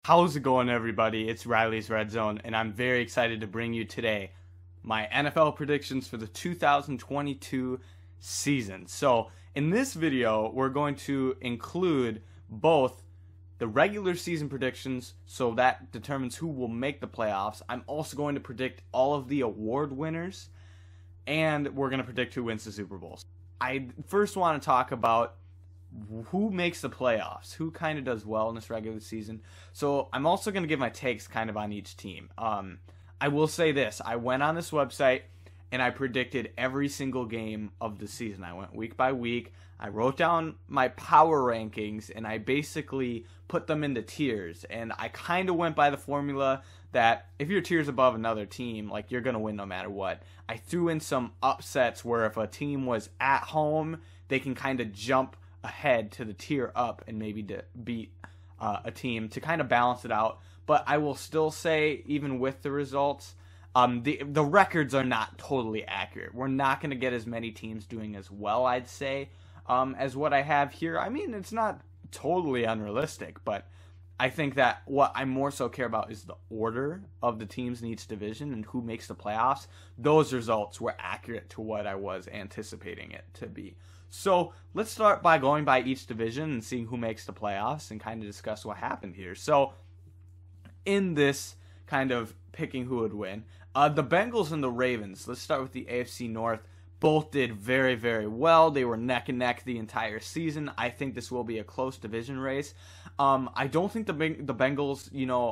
How's it going, everybody? It's Riley's Redzone, and I'm very excited to bring you today my NFL predictions for the 2022 season. So, in this video, we're going to include both the regular season predictions, so that determines who will make the playoffs. I'm also going to predict all of the award winners, and we're going to predict who wins the Super Bowls. I first want to talk about who makes the playoffs, who kind of does well in this regular season. So I'm also going to give my takes kind of on each team. I will say this. I went on this website and I predicted every single game of the season. I went week by week. I wrote down my power rankings and I basically put them into tiers. And I kind of went by the formula that if your tier's above another team, like, you're going to win no matter what. I threw in some upsets where if a team was at home, they can kind of jump ahead to the tier up and maybe to beat a team to kind of balance it out. But I will still say, even with the results, the records are not totally accurate. We're not going to get as many teams doing as well, I'd say, as what I have here. I mean, it's not totally unrealistic, but I think that what I more so care about is the order of the teams in each division and who makes the playoffs. Those results were accurate to what I was anticipating it to be. So let's start by going by each division and seeing who makes the playoffs and kind of discuss what happened here. So in this kind of picking who would win, the Bengals and the Ravens, let's start with the AFC North, both did very, very well. They were neck and neck the entire season. I think this will be a close division race. I don't think the Bengals,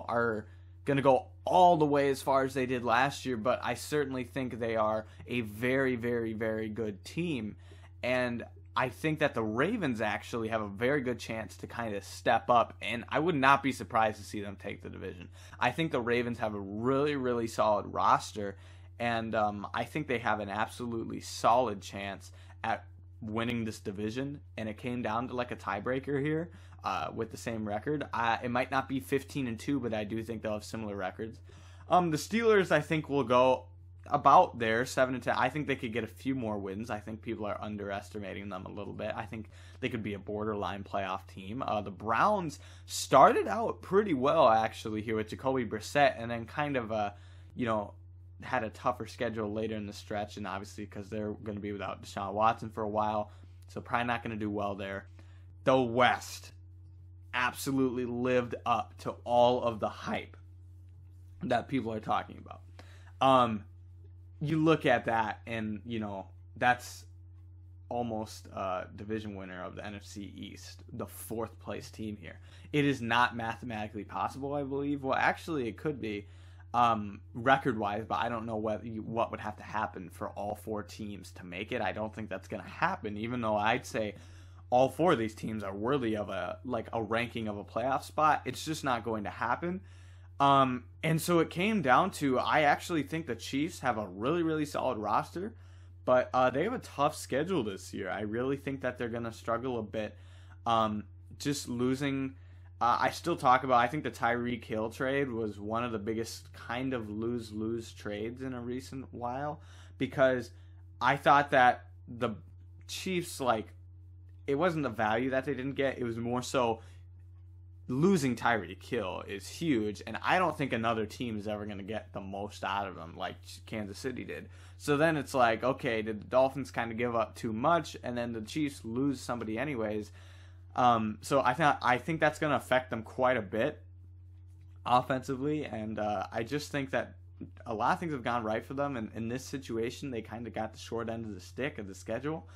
are going to go all the way as far as they did last year, but I certainly think they are a very, very, very good team. And I think that the Ravens actually have a very good chance to kind of step up, and I would not be surprised to see them take the division. I think the Ravens have a really, really solid roster, and I think they have an absolutely solid chance at winning this division, and it came down to like a tiebreaker here with the same record. It might not be 15-2, but I do think they'll have similar records. The Steelers, I think, will go about there, 7-10. I think they could get a few more wins. I think people are underestimating them a little bit. I think they could be a borderline playoff team. The Browns started out pretty well, actually, here with Jacoby Brissett, and then kind of, had a tougher schedule later in the stretch, and obviously because they're going to be without Deshaun Watson for a while, so probably not going to do well there. The West absolutely lived up to all of the hype that people are talking about. You look at that, and, that's almost a division winner of the NFC East, the fourth place team here. It is not mathematically possible, I believe. Well, actually, it could be record-wise, but I don't know what would have to happen for all four teams to make it. I don't think that's going to happen, even though I'd say all four of these teams are worthy of a ranking of a playoff spot. It's just not going to happen. And so it came down to, I actually think the Chiefs have a really, really solid roster, but they have a tough schedule this year. I really think that they're going to struggle a bit. Just losing, I still talk about, I think the Tyreek Hill trade was one of the biggest kind of lose-lose trades in a recent while, because I thought that the Chiefs, it wasn't the value that they didn't get, it was more so losing Tyreek Hill is huge, and I don't think another team is ever going to get the most out of him like Kansas City did. So then it's like, okay, did the Dolphins kind of give up too much, and then the Chiefs lose somebody anyways? So I think that's going to affect them quite a bit offensively, and I just think that a lot of things have gone right for them, and in this situation, they kind of got the short end of the stick of the schedule.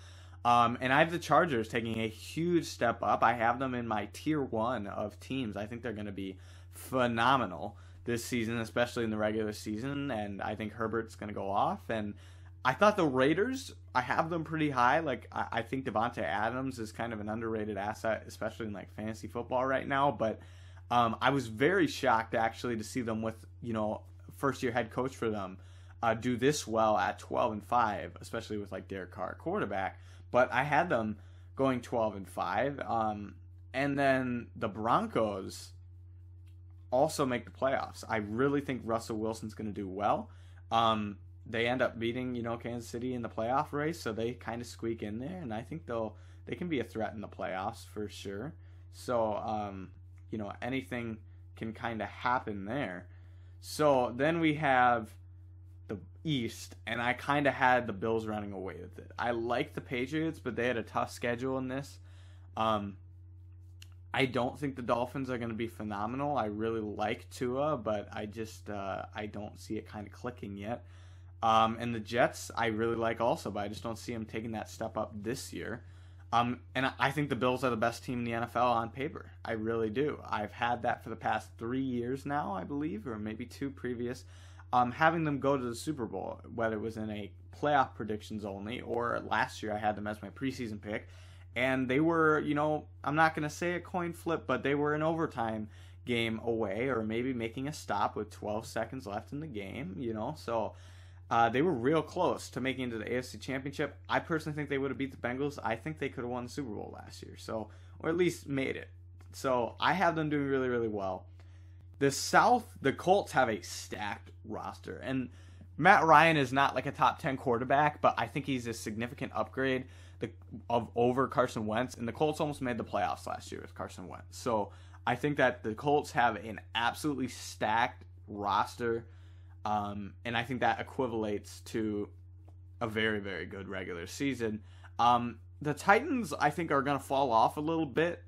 And I have the Chargers taking a huge step up. I have them in my tier 1 of teams. I think they're going to be phenomenal this season, especially in the regular season. And I think Herbert's going to go off. And I thought the Raiders, I have them pretty high. I think Devontae Adams is kind of an underrated asset, especially in fantasy football right now. But I was very shocked actually to see them with, first-year head coach for them do this well at 12-5, especially with Derek Carr quarterback. But I had them going 12-5, and then the Broncos also make the playoffs. I really think Russell Wilson's going to do well. They end up beating Kansas City in the playoff race, so they kind of squeak in there, and I think they can be a threat in the playoffs for sure. So anything can kind of happen there. So then we have the East, and I kind of had the Bills running away with it. I like the Patriots, but they had a tough schedule in this. I don't think the Dolphins are going to be phenomenal. I really like Tua, but I just I don't see it kind of clicking yet. And the Jets I really like also, but I just don't see them taking that step up this year. And I think the Bills are the best team in the NFL on paper. I really do. I've had that for the past 3 years now, I believe, or maybe 2 previous. Having them go to the Super Bowl, whether it was in a playoff predictions only, or last year I had them as my preseason pick. And they were, I'm not going to say a coin flip, but they were an overtime game away, or maybe making a stop with 12 seconds left in the game, So they were real close to making it to the AFC Championship. I personally think they would have beat the Bengals. I think they could have won the Super Bowl last year, or at least made it. So I have them doing really, really well. The South, the Colts have a stacked roster. And Matt Ryan is not like a top 10 quarterback, but I think he's a significant upgrade over Carson Wentz. And the Colts almost made the playoffs last year with Carson Wentz. So I think that the Colts have an absolutely stacked roster. And I think that equivalates to a very, very good regular season. The Titans, I think, are going to fall off a little bit.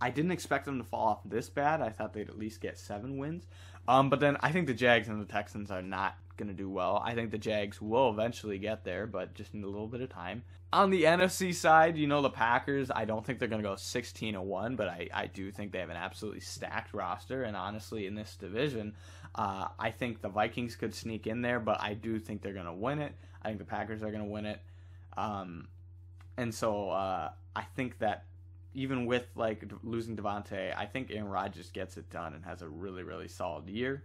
I didn't expect them to fall off this bad. I thought they'd at least get 7 wins. But then I think the Jags and the Texans are not going to do well. I think the Jags will eventually get there, but just need a little bit of time. On the NFC side, the Packers, I don't think they're going to go 16-1, but I do think they have an absolutely stacked roster. And honestly, in this division, I think the Vikings could sneak in there, but I do think they're going to win it. I think the Packers are going to win it. And so I think that even with losing Devontae, I think Aaron Rodgers gets it done and has a really, really solid year.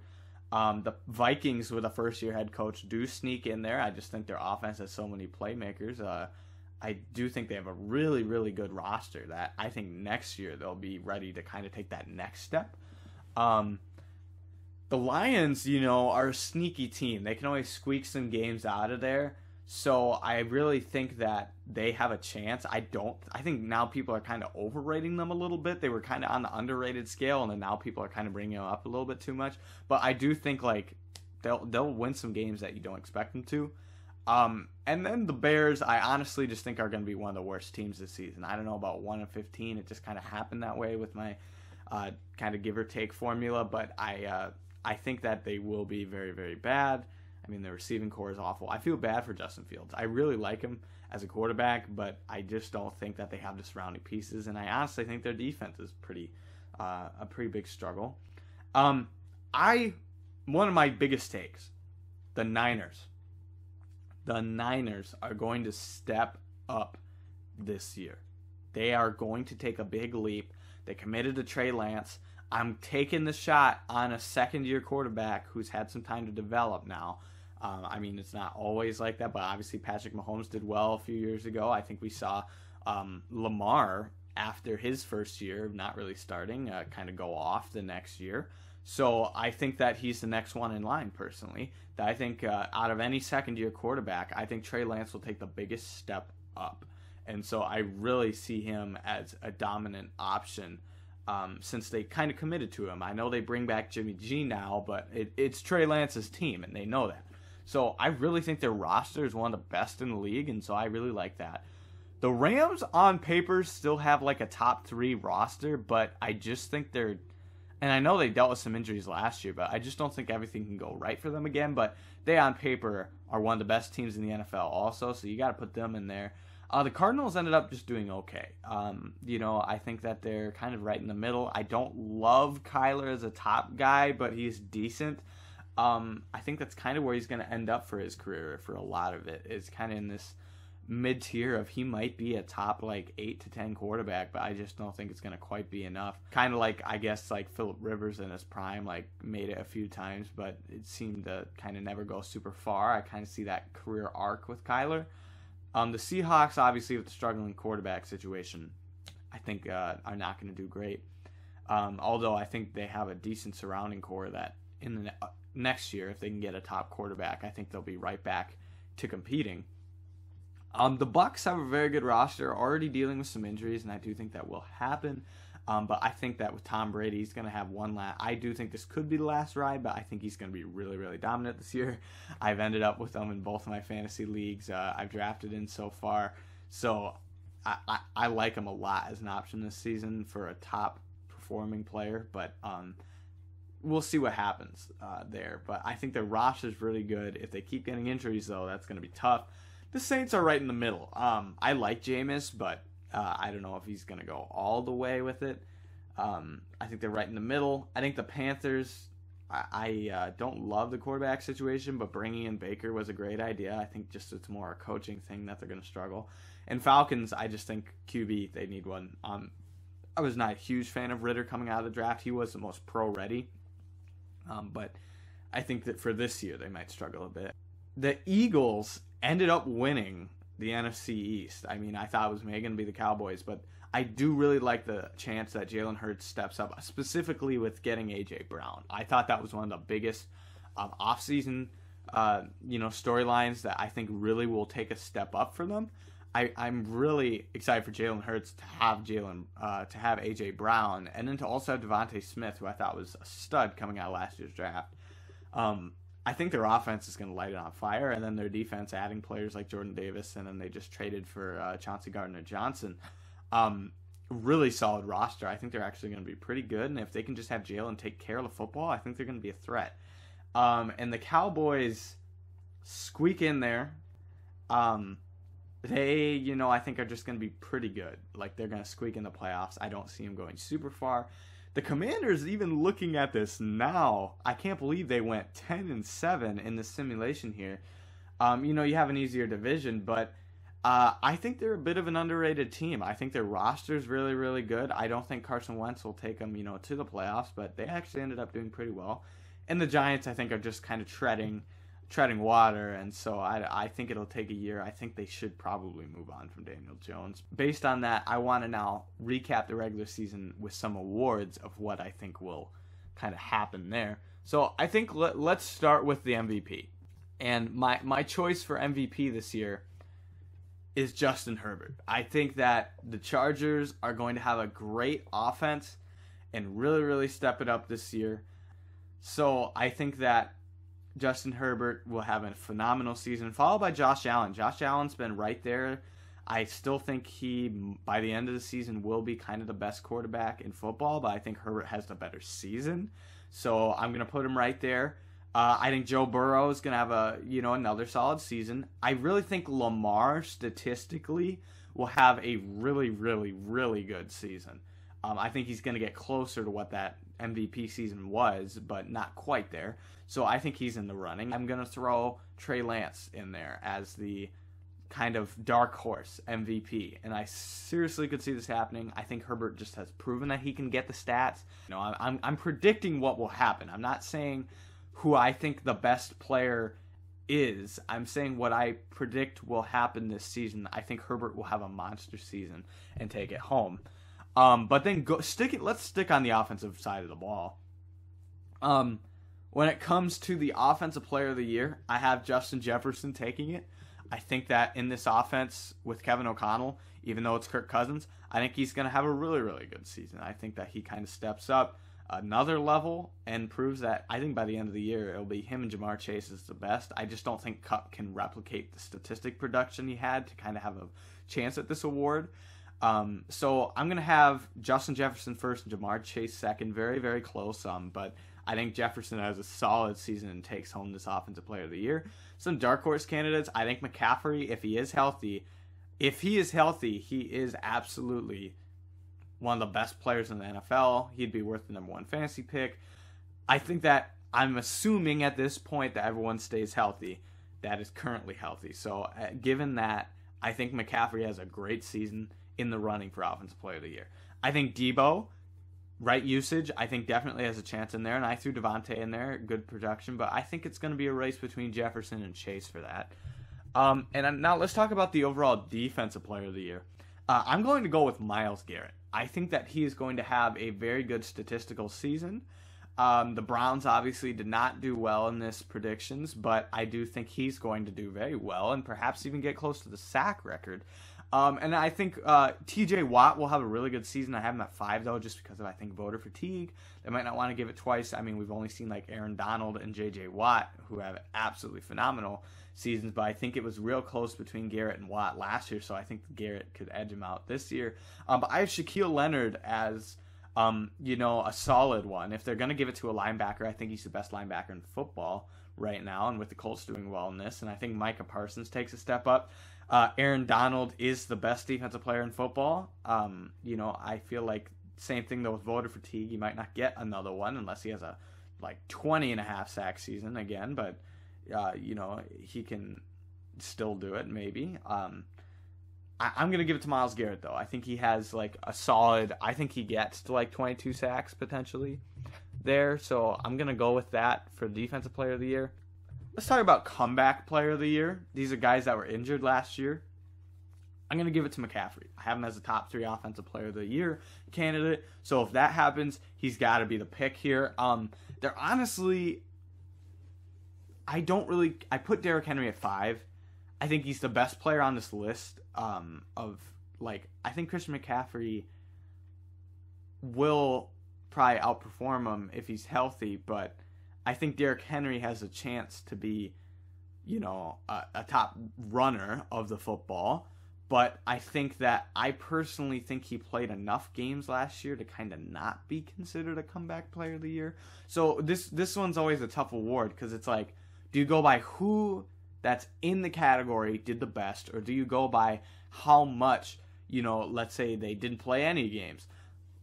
The Vikings with a first-year head coach do sneak in there. I just think their offense has so many playmakers. I do think they have a really, really good roster that I think next year they'll be ready to kind of take that next step. The Lions, are a sneaky team. They can always squeak some games out of there. So I really think that they have a chance. I think now people are kind of overrating them a little bit. They were kind of on the underrated scale, and then now people are kind of bringing them up a little bit too much. But I do think they'll win some games that you don't expect them to. And then the Bears, I honestly just think are going to be one of the worst teams this season. I don't know about 1-15. It just kind of happened that way with my kind of give or take formula. But I think that they will be very, very bad. I mean, the receiving core is awful. I feel bad for Justin Fields. I really like him as a quarterback, but I just don't think that they have the surrounding pieces. And I honestly think their defense is a pretty big struggle. One of my biggest takes, the Niners. The Niners are going to step up this year. They are going to take a big leap. They committed to Trey Lance. I'm taking the shot on a second-year quarterback who's had some time to develop now. I mean, it's not always like that, but obviously Patrick Mahomes did well a few years ago. I think we saw Lamar, after his first year of not really starting, kind of go off the next year. So I think that he's the next one in line, personally. That I think out of any second-year quarterback, I think Trey Lance will take the biggest step up. And so I really see him as a dominant option since they kind of committed to him. I know they bring back Jimmy G now, but it's Trey Lance's team, and they know that. So I really think their roster is one of the best in the league, and so I really like that. The Rams, on paper, still have like a top 3 roster, but I just think they're... And I know they dealt with some injuries last year, but I just don't think everything can go right for them again. But they, on paper, are one of the best teams in the NFL also, so you got to put them in there. The Cardinals ended up just doing okay. I think that they're kind of right in the middle. I don't love Kyler as a top guy, but he's decent. I think that's kind of where he's going to end up for his career for a lot of it. It's kind of in this mid-tier of he might be a top 8 to 10 quarterback, but I just don't think it's going to quite be enough. Kind of I guess Phillip Rivers in his prime, made it a few times, but it seemed to kind of never go super far. I kind of see that career arc with Kyler. The Seahawks, obviously, with the struggling quarterback situation, I think are not going to do great. Although I think they have a decent surrounding core that in the next year, if they can get a top quarterback, I think they'll be right back to competing. The Bucs have a very good roster, already dealing with some injuries, and I do think that will happen. But I think that with Tom Brady, he's going to have one last. I do think this could be the last ride, but I think he's going to be really, really dominant this year. I've ended up with him in both of my fantasy leagues I've drafted in so far. So I like him a lot as an option this season for a top performing player. But we'll see what happens there. But I think their roster is really good. If they keep getting injuries, though, that's going to be tough. The Saints are right in the middle. I like Jameis, but I don't know if he's going to go all the way with it. I think they're right in the middle. I think the Panthers, I don't love the quarterback situation, but bringing in Baker was a great idea. I think just it's more a coaching thing that they're going to struggle. And Falcons, I just think QB, they need one. I was not a huge fan of Ritter coming out of the draft. He was the most pro-ready. But I think that for this year, they might struggle a bit. The Eagles ended up winning the NFC East. I mean, I thought it was maybe going to be the Cowboys, but I do really like the chance that Jalen Hurts steps up, specifically with getting A.J. Brown. I thought that was one of the biggest offseason storylines that I think really will take a step up for them. I'm really excited for Jalen Hurts to have A.J. Brown, and then to also have Devontae Smith, who I thought was a stud coming out of last year's draft. I think their offense is going to light it on fire, and then their defense, adding players like Jordan Davis, and then they just traded for Chauncey Gardner-Johnson. Really solid roster. I think they're actually going to be pretty good, and if they can just have Jalen take care of the football, I think they're going to be a threat. And the Cowboys squeak in there. They, I think are just going to be pretty good. Like, they're going to squeak in the playoffs. I don't see them going super far. The Commanders, even looking at this now, I can't believe they went 10-7 in the simulation here. You have an easier division, but I think they're a bit of an underrated team. I think their roster is really, really good. I don't think Carson Wentz will take them, to the playoffs, but they actually ended up doing pretty well. And the Giants, I think, are just kind of treading water, and so I think it'll take a year. I think they should probably move on from Daniel Jones. Based on that, I want to now recap the regular season with some awards of what I think will kind of happen there. So I think let's start with the MVP. And my choice for MVP this year is Justin Herbert. I think that the Chargers are going to have a great offense and really, really step it up this year. So I think that Justin Herbert will have a phenomenal season, followed by Josh Allen. Josh Allen's been right there. I still think he, by the end of the season, will be kind of the best quarterback in football, but I think Herbert has the better season. So I'm going to put him right there. I think Joe Burrow is going to have another solid season. I really think Lamar, statistically, will have a really, really, really good season. I think he's going to get closer to what that MVP season was, but not quite there. So I think he's in the running. I'm going to throw Trey Lance in there as the kind of dark horse MVP, and I seriously could see this happening. I think Herbert just has proven that he can get the stats. I'm predicting what will happen. I'm not saying who I think the best player is. I'm saying what I predict will happen this season. I think Herbert will have a monster season and take it home. But then let's stick on the offensive side of the ball. When it comes to the offensive player of the year, I have Justin Jefferson taking it. I think that in this offense with Kevin O'Connell, even though it's Kirk Cousins, I think he's going to have a really, really good season. I think that he kind of steps up another level and proves that I think by the end of the year, it'll be him and Jamar Chase is the best. I just don't think Kupp can replicate the statistic production he had to kind of have a chance at this award. So I'm going to have Justin Jefferson first and Jamar Chase second. Very, very close. But I think Jefferson has a solid season and takes home this Offensive Player of the Year. Some dark horse candidates. I think McCaffrey, if he is healthy, he is absolutely one of the best players in the NFL. He'd be worth the number one fantasy pick. I think that I'm assuming at this point that everyone stays healthy that is currently healthy. So given that, I think McCaffrey has a great season in the running for Offensive Player of the Year. I think Debo, right usage, I think definitely has a chance in there, and I threw Devontae in there, good production, but I think it's going to be a race between Jefferson and Chase for that. And now let's talk about the overall Defensive Player of the Year. I'm going to go with Myles Garrett. I think that he is going to have a very good statistical season. The Browns obviously did not do well in this predictions, but I do think he's going to do very well and perhaps even get close to the sack record. And I think TJ Watt will have a really good season. I have him at 5, though, just because of, I think, voter fatigue. They might not want to give it twice. I mean, we've only seen like Aaron Donald and JJ Watt, who have absolutely phenomenal seasons, but I think it was real close between Garrett and Watt last year, so I think Garrett could edge him out this year. But I have Shaquille Leonard as, a solid one. If they're going to give it to a linebacker, I think he's the best linebacker in football right now, and with the Colts doing well in this, and I think Micah Parsons takes a step up. Aaron Donald is the best defensive player in football. I feel like same thing though with voter fatigue. He might not get another one unless he has a 20.5 sack season again, but he can still do it maybe. I'm going to give it to Myles Garrett though. I think he has a solid, I think he gets to 22 sacks potentially there. So I'm going to go with that for defensive player of the year. Let's talk about comeback player of the year. These are guys that were injured last year. I'm going to give it to McCaffrey. I have him as a top 3 offensive player of the year candidate. So if that happens, he's got to be the pick here. They're honestly, I put Derrick Henry at 5. I think he's the best player on this list. I think Christian McCaffrey will probably outperform him if he's healthy, but I think Derrick Henry has a chance to be, a top runner of the football. But I personally think he played enough games last year to kind of not be considered a comeback player of the year. So this one's always a tough award because it's do you go by who that's in the category did the best, or do you go by how much, let's say they didn't play any games?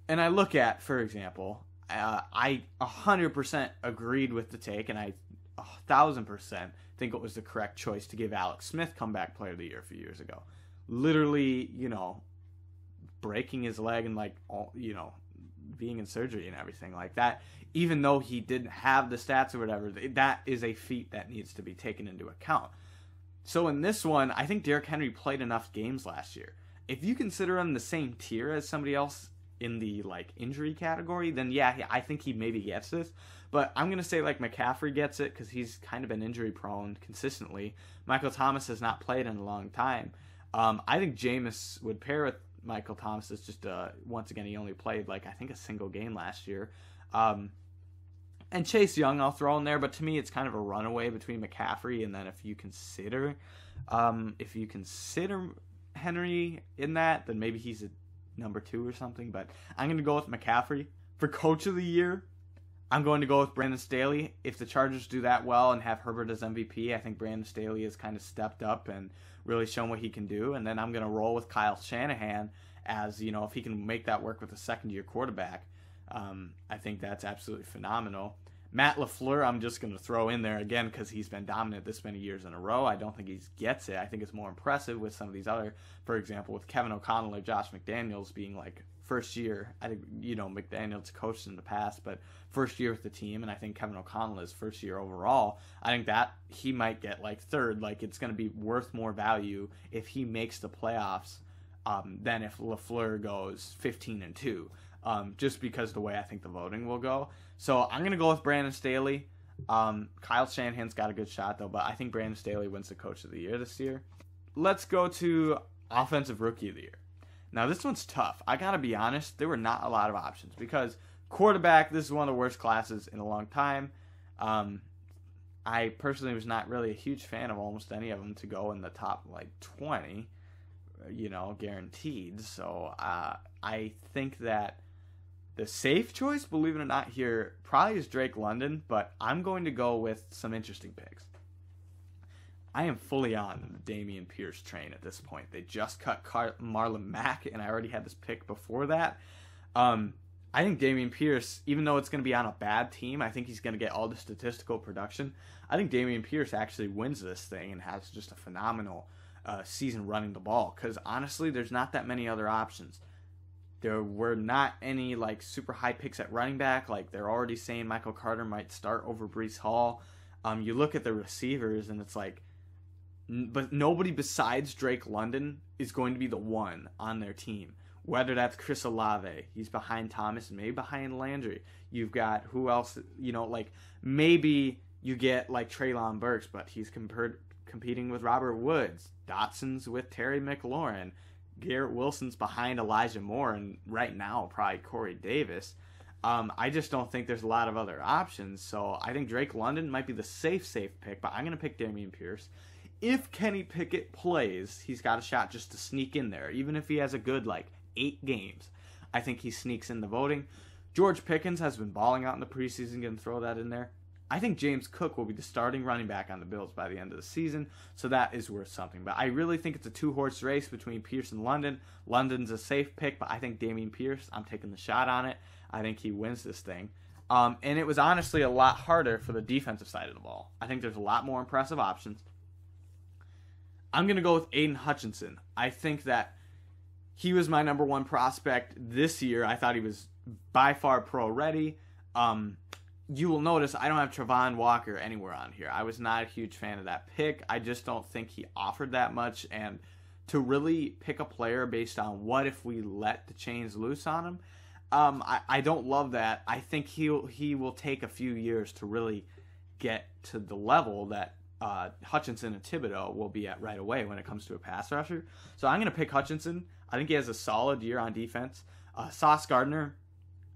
And I look at, for example, I 100% agreed with the take, and I 1,000% think it was the correct choice to give Alex Smith comeback player of the year a few years ago. Literally, breaking his leg and being in surgery and everything like that. Even though he didn't have the stats or whatever, that is a feat that needs to be taken into account. So in this one, I think Derrick Henry played enough games last year. If you consider him the same tier as somebody else in the injury category, then yeah, I think he maybe gets this. But I'm going to say McCaffrey gets it because he's kind of been injury prone consistently. Michael Thomas has not played in a long time. I think Jameis would pair with Michael Thomas. It's just, once again, he only played I think a single game last year. And Chase Young I'll throw in there, but to me it's kind of a runaway between McCaffrey and then if you consider Henry in that, then maybe he's a number 2 or something. But I'm going to go with McCaffrey. For coach of the year, I'm going to go with Brandon Staley. If the Chargers do that well and have Herbert as MVP, I think Brandon Staley has kind of stepped up and really shown what he can do. And then I'm going to roll with Kyle Shanahan as, if he can make that work with a second-year quarterback. I think that's absolutely phenomenal. Matt LaFleur, I'm just going to throw in there again because he's been dominant this many years in a row. I don't think he gets it. I think it's more impressive with some of these other, for example, with Kevin O'Connell or Josh McDaniels being first year. I think, McDaniels coached in the past, but first year with the team, and I think Kevin O'Connell is first year overall. I think that he might get third. It's going to be worth more value if he makes the playoffs than if LaFleur goes 15-2. Just because the way I think the voting will go. So I'm going to go with Brandon Staley. Kyle Shanahan's got a good shot, though, but I think Brandon Staley wins the Coach of the Year this year. Let's go to Offensive Rookie of the Year. Now, this one's tough. I got to be honest, there were not a lot of options because quarterback, this is one of the worst classes in a long time. I personally was not really a huge fan of almost any of them to go in the top 20, guaranteed. So I think that the safe choice, believe it or not, here probably is Drake London, but I'm going to go with some interesting picks. I am fully on the Dameon Pierce train at this point. They just cut Marlon Mack, and I already had this pick before that. I think Dameon Pierce, even though it's going to be on a bad team, I think he's going to get all the statistical production. I think Dameon Pierce actually wins this thing and has just a phenomenal season running the ball because, honestly, there's not that many other options. There were not any super high picks at running back. They're already saying Michael Carter might start over Breece Hall. You look at the receivers and it's but nobody besides Drake London is going to be the one on their team. Whether that's Chris Olave, he's behind Thomas, maybe behind Landry. You've got who else? Maybe you get Treylon Burks, but he's competing with Robert Woods. Dotson's with Terry McLaurin. Garrett Wilson's behind Elijah Moore, and right now probably Corey Davis. I just don't think there's a lot of other options. So I think Drake London might be the safe pick, but I'm going to pick Dameon Pierce. If Kenny Pickett plays, he's got a shot just to sneak in there. Even if he has a good, 8 games, I think he sneaks in the voting. George Pickens has been balling out in the preseason. Going to throw that in there. I think James Cook will be the starting running back on the Bills by the end of the season, so that is worth something. But I really think it's a 2-horse race between Pierce and London. London's a safe pick, but I think Dameon Pierce, I'm taking the shot on it. I think he wins this thing. And it was honestly a lot harder for the defensive side of the ball. I think there's a lot more impressive options. I'm going to go with Aiden Hutchinson. I think that he was my number 1 prospect this year. I thought he was by far pro ready. You will notice I don't have Travon Walker anywhere on here. I was not a huge fan of that pick. I just don't think he offered that much. And to really pick a player based on what if we let the chains loose on him, I don't love that. I think he will take a few years to really get to the level that Hutchinson and Thibodeau will be at right away when it comes to a pass rusher. So I'm going to pick Hutchinson. I think he has a solid year on defense. Sauce Gardner,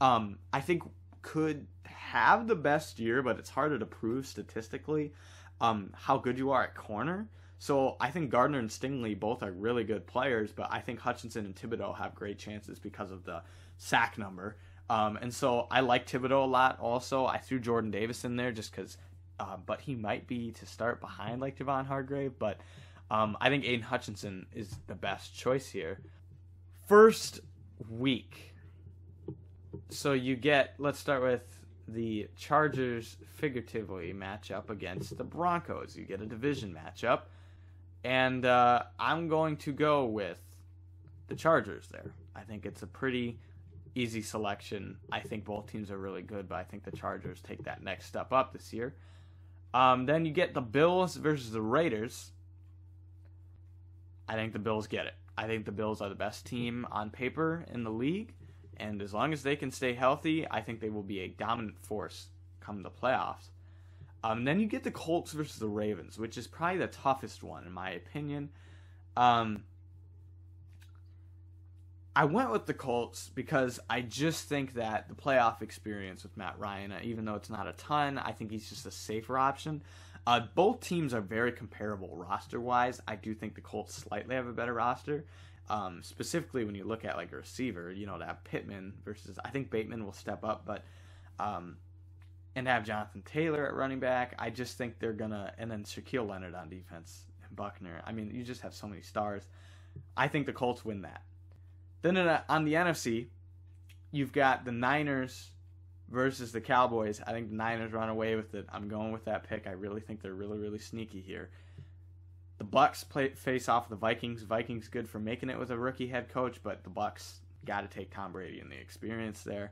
I think could have the best year, but it's harder to prove statistically how good you are at corner. So I think Gardner and Stingley both are really good players, but I think Hutchinson and Thibodeau have great chances because of the sack number. And so I like Thibodeau a lot also. I threw Jordan Davis in there just because, but he might be to start behind like Javon Hargrave. But I think Aiden Hutchinson is the best choice here. First week. So you get, let's start with the Chargers figuratively match up against the Broncos. You get a division matchup. And I'm going to go with the Chargers there. I think it's a pretty easy selection. I think both teams are really good, but I think the Chargers take that next step up this year. Then you get the Bills versus the Raiders. I think the Bills get it. I think the Bills are the best team on paper in the league. And as long as they can stay healthy, I think they will be a dominant force come the playoffs. Then you get the Colts versus the Ravens, which is probably the toughest one in my opinion. I went with the Colts because I just think that the playoff experience with Matt Ryan, even though it's not a ton, I think he's just a safer option. Both teams are very comparable roster-wise. I do think the Colts slightly have a better roster. Specifically when you look at like a receiver, to have Pittman versus, I think Bateman will step up, but and have Jonathan Taylor at running back. I just think they're gonna, and then Shaquille Leonard on defense and Buckner. I mean, you just have so many stars. I think the Colts win that. Then on the NFC, you've got the Niners versus the Cowboys. I think the Niners run away with it. I'm going with that pick. I really think they're really, really sneaky here. The Bucs face off the Vikings. Vikings good for making it with a rookie head coach, but the Bucs got to take Tom Brady and the experience there.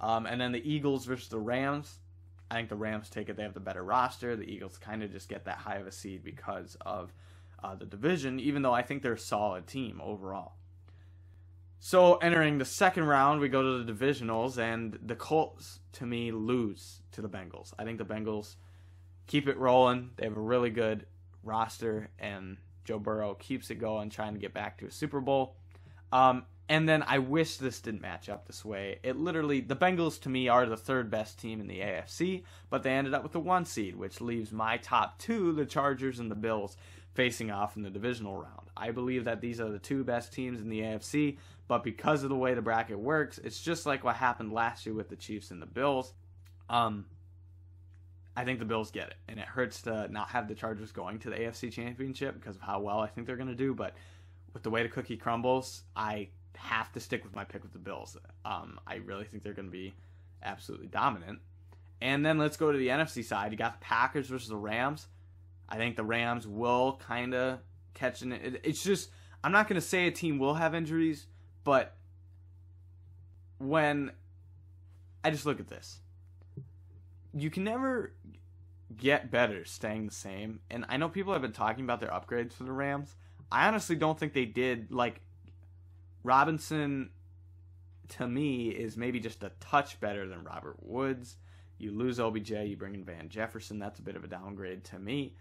And then the Eagles versus the Rams. I think the Rams take it. They have the better roster. The Eagles kind of just get that high of a seed because of the division, even though I think they're a solid team overall. So entering the second round, we go to the divisionals, and the Colts, to me, lose to the Bengals. I think the Bengals keep it rolling. They have a really good roster, and Joe Burrow keeps it going, trying to get back to a Super Bowl. And then I wish this didn't match up this way. The Bengals to me are the third best team in the AFC, but they ended up with the 1 seed, which leaves my top 2, the Chargers and the Bills, facing off in the divisional round. I believe that these are the 2 best teams in the AFC, but because of the way the bracket works, it's just like what happened last year with the Chiefs and the Bills. I think the Bills get it, and it hurts to not have the Chargers going to the AFC Championship because of how well I think they're going to do, but with the way the cookie crumbles, I have to stick with my pick with the Bills. I really think they're going to be absolutely dominant. And then let's go to the NFC side. You got the Packers versus the Rams. I think the Rams will kind of catch it's just, I'm not going to say a team will have injuries, but when I just look at this, you can never get better staying the same. And I know people have been talking about their upgrades for the Rams. I honestly don't think they did. Like, Robinson, to me, is maybe just a touch better than Robert Woods. You lose OBJ, you bring in Van Jefferson. That's a bit of a downgrade to me.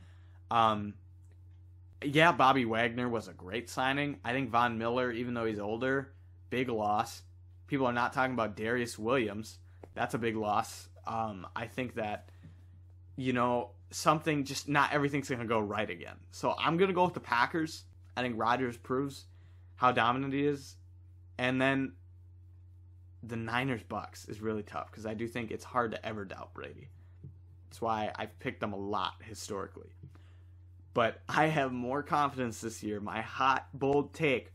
Yeah, Bobby Wagner was a great signing. I think Von Miller, even though he's older, big loss. People are not talking about Darius Williams. That's a big loss. I think that, something, just not everything's going to go right again. So I'm going to go with the Packers. I think Rodgers proves how dominant he is. And then the Niners-Bucks is really tough because I do think it's hard to ever doubt Brady. That's why I've picked them a lot historically. But I have more confidence this year. My hot, bold take,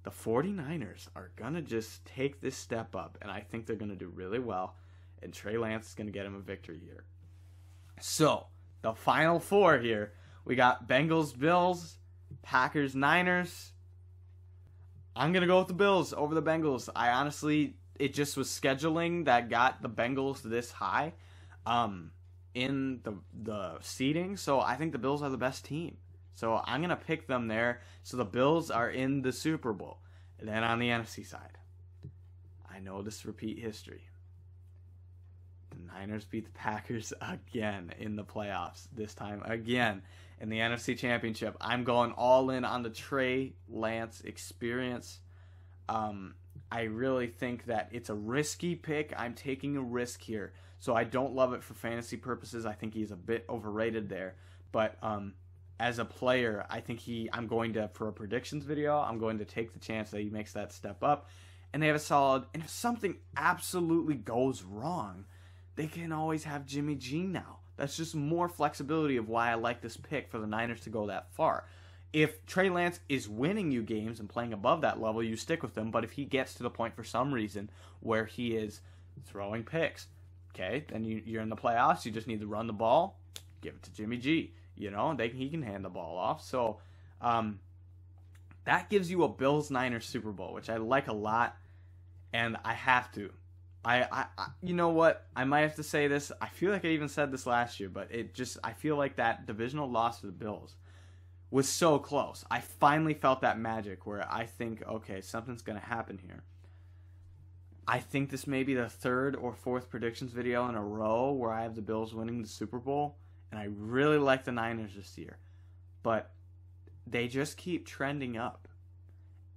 the 49ers are going to just take this step up, and I think they're going to do really well, and Trey Lance is going to get him a victory here. So, the final four here, we got Bengals, Bills, Packers, Niners. I'm going to go with the Bills over the Bengals. I honestly, it just was scheduling that got the Bengals this high in the seeding, so I think the Bills are the best team. So I'm going to pick them there. So the Bills are in the Super Bowl. And then on the NFC side, I know this repeat history. The Niners beat the Packers again in the playoffs. This time again in the NFC Championship. I'm going all in on the Trey Lance experience. I really think that it's a risky pick. I'm taking a risk here. So I don't love it for fantasy purposes. I think he's a bit overrated there. But as a player, I think I'm going to, for a predictions video, I'm going to take the chance that he makes that step up. And they have a solid, and if something absolutely goes wrong, they can always have Jimmy G now. That's just more flexibility of why I like this pick for the Niners to go that far. If Trey Lance is winning you games and playing above that level, you stick with him. But if he gets to the point for some reason where he is throwing picks, okay, then you're in the playoffs. You just need to run the ball, give it to Jimmy G. He can hand the ball off. So that gives you a Bills-Niners Super Bowl, which I like a lot, and I have to. You know what? I might have to say this. I feel like I even said this last year, but I feel like that divisional loss to the Bills was so close. I finally felt that magic where I think, okay, something's going to happen here. I think this may be the third or fourth predictions video in a row where I have the Bills winning the Super Bowl. And I really like the Niners this year. But they just keep trending up.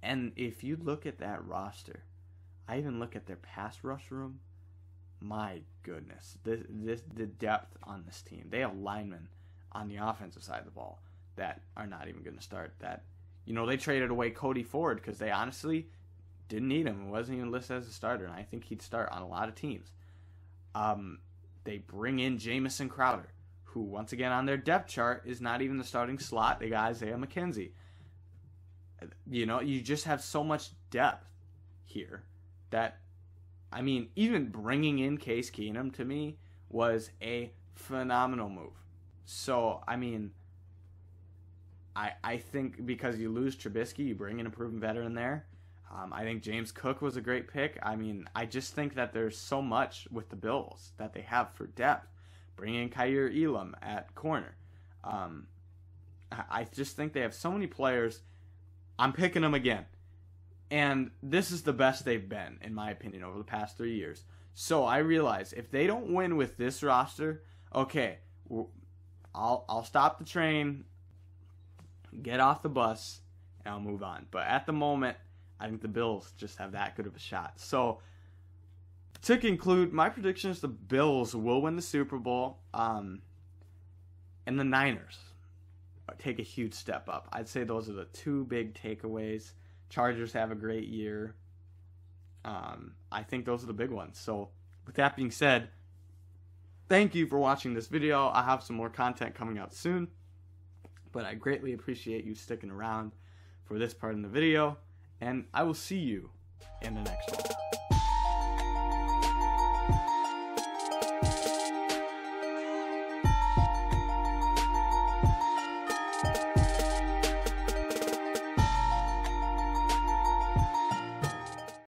And if you look at that roster, I even look at their pass rush room, my goodness. The depth on this team. They have linemen on the offensive side of the ball that are not even going to start. They traded away Cody Ford because they honestly didn't need him. He wasn't even listed as a starter. And I think he'd start on a lot of teams. They bring in Jamison Crowder, who, once again, on their depth chart is not even the starting slot. They got Isaiah McKenzie. You just have so much depth here that, even bringing in Case Keenum to me was a phenomenal move. So, I think because you lose Trubisky, you bring in a proven veteran there. I think James Cook was a great pick. I just think that there's so much with the Bills that they have for depth. Bring in Kyer Elam at corner. I just think they have so many players. I'm picking them again. And this is the best they've been, in my opinion, over the past 3 years. So I realize if they don't win with this roster, okay, I'll stop the train, get off the bus, and I'll move on. But at the moment, I think the Bills just have that good of a shot. So to conclude, my prediction is the Bills will win the Super Bowl, and the Niners take a huge step up. I'd say those are the two big takeaways. Chargers have a great year. I think those are the big ones. So with that being said, thank you for watching this video. I'll have some more content coming out soon, but I greatly appreciate you sticking around for this part in the video, and I will see you in the next one.